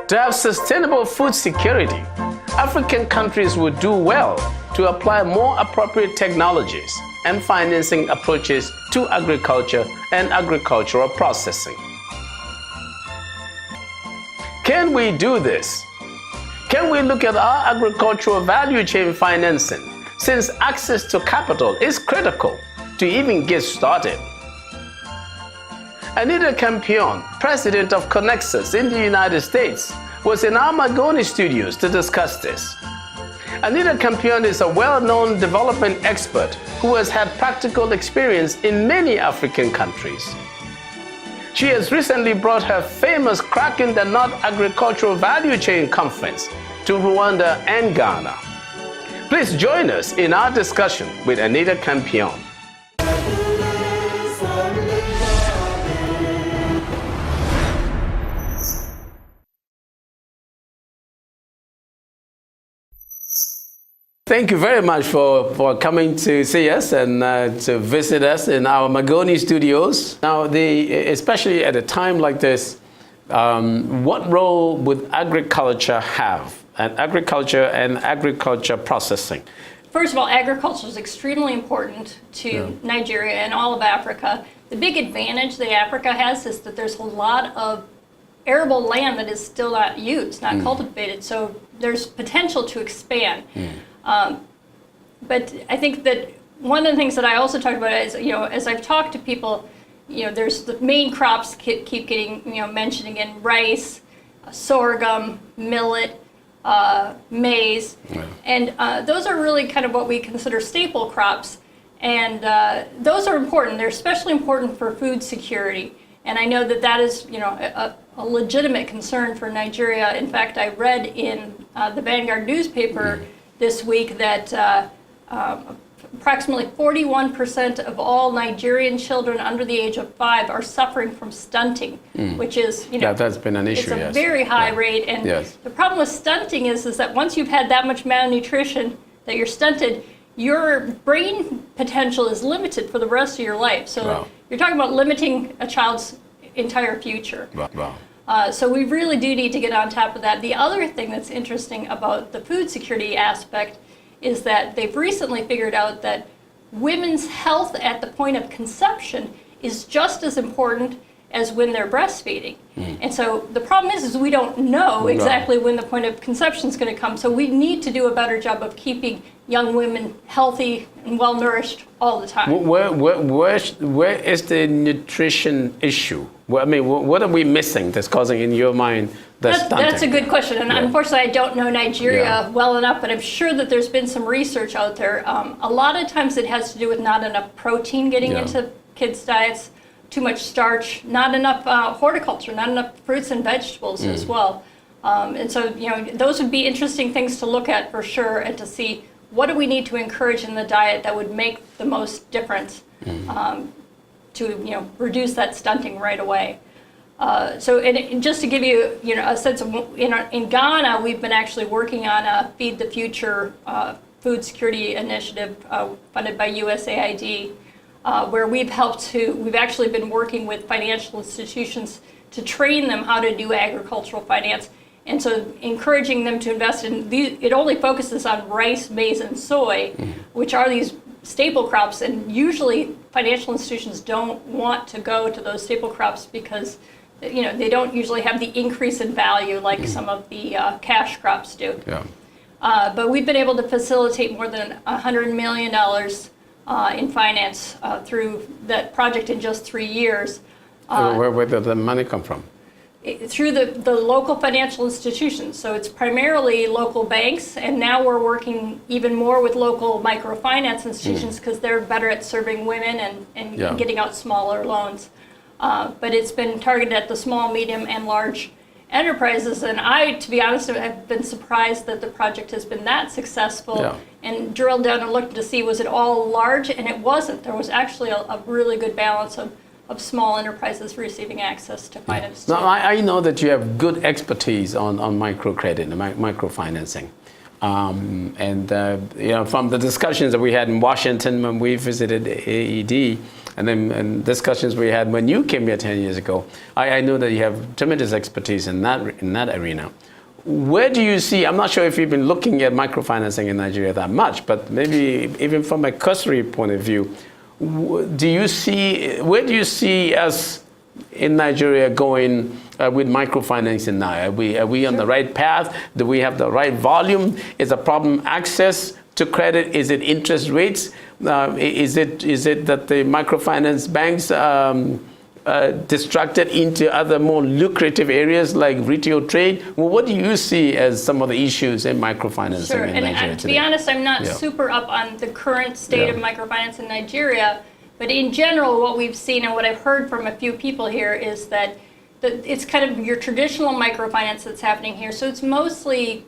To have sustainable food security, African countries would do well to apply more appropriate technologies and financing approaches to agriculture and agricultural processing. Can we do this? Can we look at our agricultural value chain financing, since access to capital is critical to even get started? Anita Campion, president of Connexus in the United States, was in our Magnus studios to discuss this. Anita Campion is a well-known development expert who has had practical experience in many African countries. She has recently brought her famous Cracking the Nut Agricultural Value Chain Conference to Rwanda and Ghana. Please join us in our discussion with Anita Campion. Thank you very much for coming to see us and to visit us in our Magnus studios. Now, especially at a time like this, what role would agriculture have, and agriculture processing? First of all, agriculture is extremely important to Nigeria and all of Africa. The big advantage that Africa has is that there's a lot of arable land that is still not used, not cultivated, so there's potential to expand. But I think that one of the things that I also talked about is, as I've talked to people, there's the main crops keep getting, mentioned again: rice, sorghum, millet, maize, and those are really kind of what we consider staple crops, and those are important. They're especially important for food security, and I know that that is, a legitimate concern for Nigeria. In fact, I read in the Vanguard newspaper this week that approximately 41% of all Nigerian children under the age of 5 are suffering from stunting, which is, that's been an issue. It's a very high rate. And the problem with stunting is that once you've had that much malnutrition, that you're stunted, your brain potential is limited for the rest of your life. So you're talking about limiting a child's entire future. So we really do need to get on top of that. The other thing that's interesting about the food security aspect is that they've recently figured out that women's health at the point of conception is just as important as when they're breastfeeding. And so the problem is we don't know exactly when the point of conception is going to come. So we need to do a better job of keeping young women healthy and well-nourished all the time. Where is the nutrition issue? What are we missing that's causing, in your mind, the stunting? That's a good question. And unfortunately, I don't know Nigeria well enough, but I'm sure that there's been some research out there. A lot of times it has to do with not enough protein getting into kids' diets, too much starch, not enough horticulture, not enough fruits and vegetables as well. And so, those would be interesting things to look at for sure, and to see what do we need to encourage in the diet that would make the most difference to reduce that stunting right away. So just to give you a sense of, in Ghana, we've been actually working on a Feed the Future food security initiative funded by USAID, where we've actually been working with financial institutions to train them how to do agricultural finance. And so encouraging them to invest in these, it only focuses on rice, maize, and soy, which are these staple crops. And usually financial institutions don't want to go to those staple crops because they don't usually have the increase in value like some of the cash crops do. But we've been able to facilitate more than $100 million in finance through that project in just 3 years. Where did the money come from? Through the local financial institutions. So it's primarily local banks, and now we're working even more with local microfinance institutions because they're better at serving women and getting out smaller loans. But it's been targeted at the small, medium, and large enterprises. And I, to be honest, have been surprised that the project has been that successful, and drilled down and looked to see, was it all large? And it wasn't. There was actually a really good balance of small enterprises receiving access to finance. Now, I know that you have good expertise on microcredit and microfinancing. From the discussions that we had in Washington when we visited AED, and then in discussions we had when you came here 10 years ago, I know that you have tremendous expertise in that arena. Where do you see, I'm not sure if you've been looking at microfinancing in Nigeria that much, but maybe even from a cursory point of view, where do you see us in Nigeria going with microfinancing now? Are we on the right path? Do we have the right volume? Is the problem access to credit? Is it interest rates? Is it that the microfinance banks distracted into other more lucrative areas like retail trade? Well, what do you see as some of the issues in microfinancing in Nigeria today? To be honest, I'm not super up on the current state of microfinance in Nigeria, but in general, what we've seen and what I've heard from a few people here is that it's kind of your traditional microfinance that's happening here. So it's mostly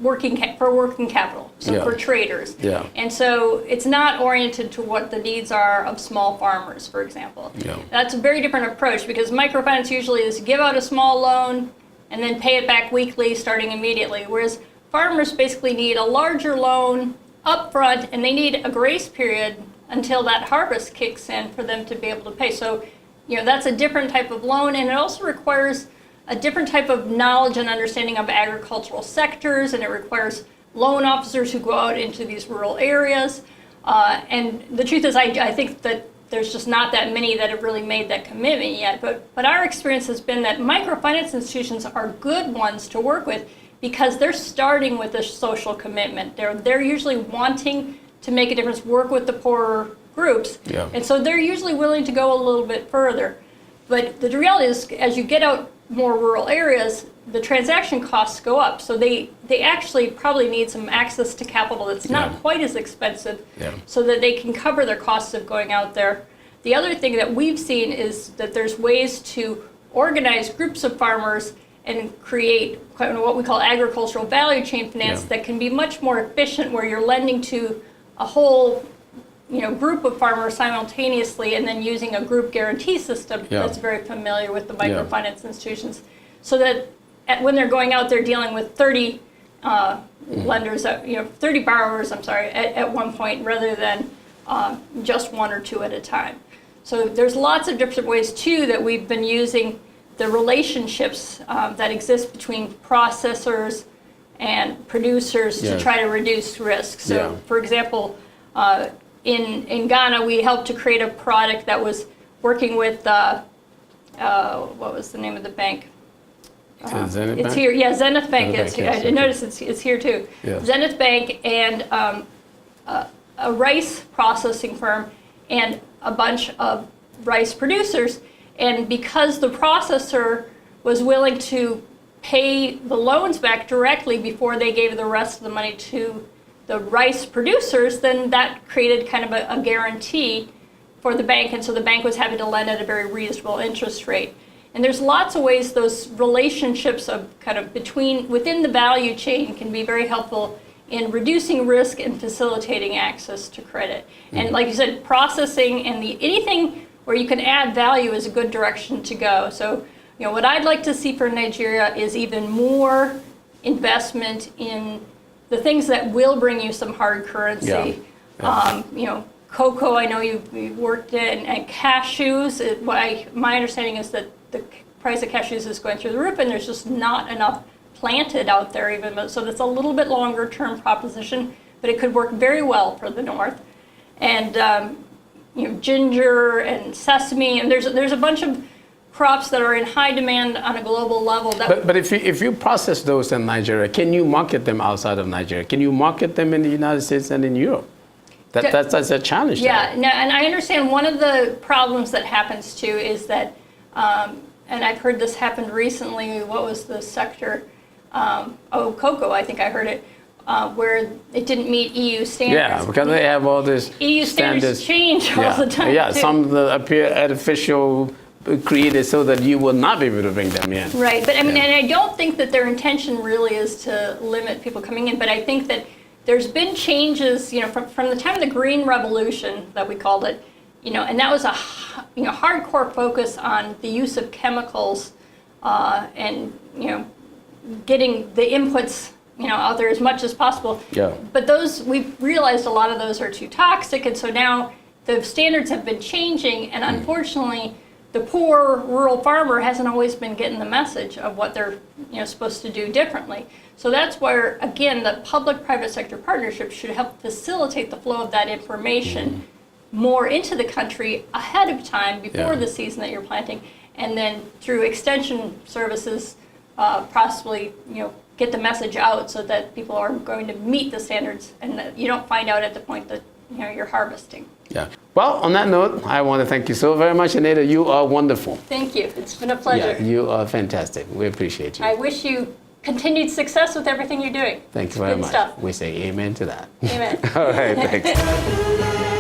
working capital, so for traders. Yeah. And so it's not oriented to what the needs are of small farmers, for example. Yeah. That's a very different approach because microfinance usually is give out a small loan and then pay it back weekly starting immediately, whereas farmers basically need a larger loan up front and they need a grace period until that harvest kicks in for them to be able to pay. So, that's a different type of loan, and it also requires a different type of knowledge and understanding of agricultural sectors, and it requires loan officers who go out into these rural areas. And the truth is, I think that there's just not that many that have really made that commitment yet. But our experience has been that microfinance institutions are good ones to work with because they're starting with a social commitment. They're usually wanting to make a difference, work with the poorer groups. Yeah. And so they're usually willing to go a little bit further. But the reality is, as you get out more rural areas, the transaction costs go up. So they actually probably need some access to capital that's not quite as expensive so that they can cover their costs of going out there. The other thing that we've seen is that there's ways to organize groups of farmers and create what we call agricultural value chain finance that can be much more efficient, where you're lending to a whole group of farmers simultaneously and then using a group guarantee system that's very familiar with the microfinance institutions, so that when they're going out there dealing with 30 lenders, 30 borrowers, at one point rather than just one or two at a time. So there's lots of different ways too that we've been using the relationships that exist between processors and producers to try to reduce risk. So for example, in Ghana, we helped to create a product that was working with, what was the name of the bank? Zenith it's Bank? Here. Yeah, Zenith Bank. I noticed it's here too. Yeah. Zenith Bank and a rice processing firm and a bunch of rice producers. And because the processor was willing to pay the loans back directly before they gave the rest of the money to the rice producers, then that created kind of a guarantee for the bank, and so the bank was having to lend at a very reasonable interest rate. And there's lots of ways those relationships of kind of within the value chain can be very helpful in reducing risk and facilitating access to credit. And like you said, processing and anything where you can add value is a good direction to go. So, what I'd like to see for Nigeria is even more investment in the things that will bring you some hard currency. Cocoa, I know you've worked in, and cashews. My understanding is that the price of cashews is going through the roof, and there's just not enough planted out there even. So that's a little bit longer term proposition, but it could work very well for the north. And ginger and sesame, and there's a bunch of crops that are in high demand on a global level. But if you process those in Nigeria, can you market them outside of Nigeria? Can you market them in the United States and in Europe? That's a challenge. Yeah, no, and I understand one of the problems that happens too is that, and I've heard this happened recently. What was the sector? Cocoa. I think I heard it. Where it didn't meet EU standards. Yeah, because they have all this EU standards change all the time. Yeah, too. some appear artificial, created so that you will not be able to bring them in. Right, but and I don't think that their intention really is to limit people coming in, but I think that there's been changes, from the time of the Green Revolution that we called it, and that was a hardcore focus on the use of chemicals and getting the inputs out there as much as possible. Yeah. But we've realized a lot of those are too toxic, and so now the standards have been changing, and unfortunately, the poor rural farmer hasn't always been getting the message of what they're supposed to do differently. So that's where, again, the public-private sector partnership should help facilitate the flow of that information more into the country ahead of time, before the season that you're planting, and then through extension services, possibly get the message out so that people are going to meet the standards, and that you don't find out at the point that you're harvesting. Yeah. Well, on that note, I want to thank you so very much, Anita. You are wonderful. Thank you. It's been a pleasure. Yeah, you are fantastic. We appreciate you. I wish you continued success with everything you're doing. Thank you very much. Stuff. We say amen to that. Amen. All right, thanks.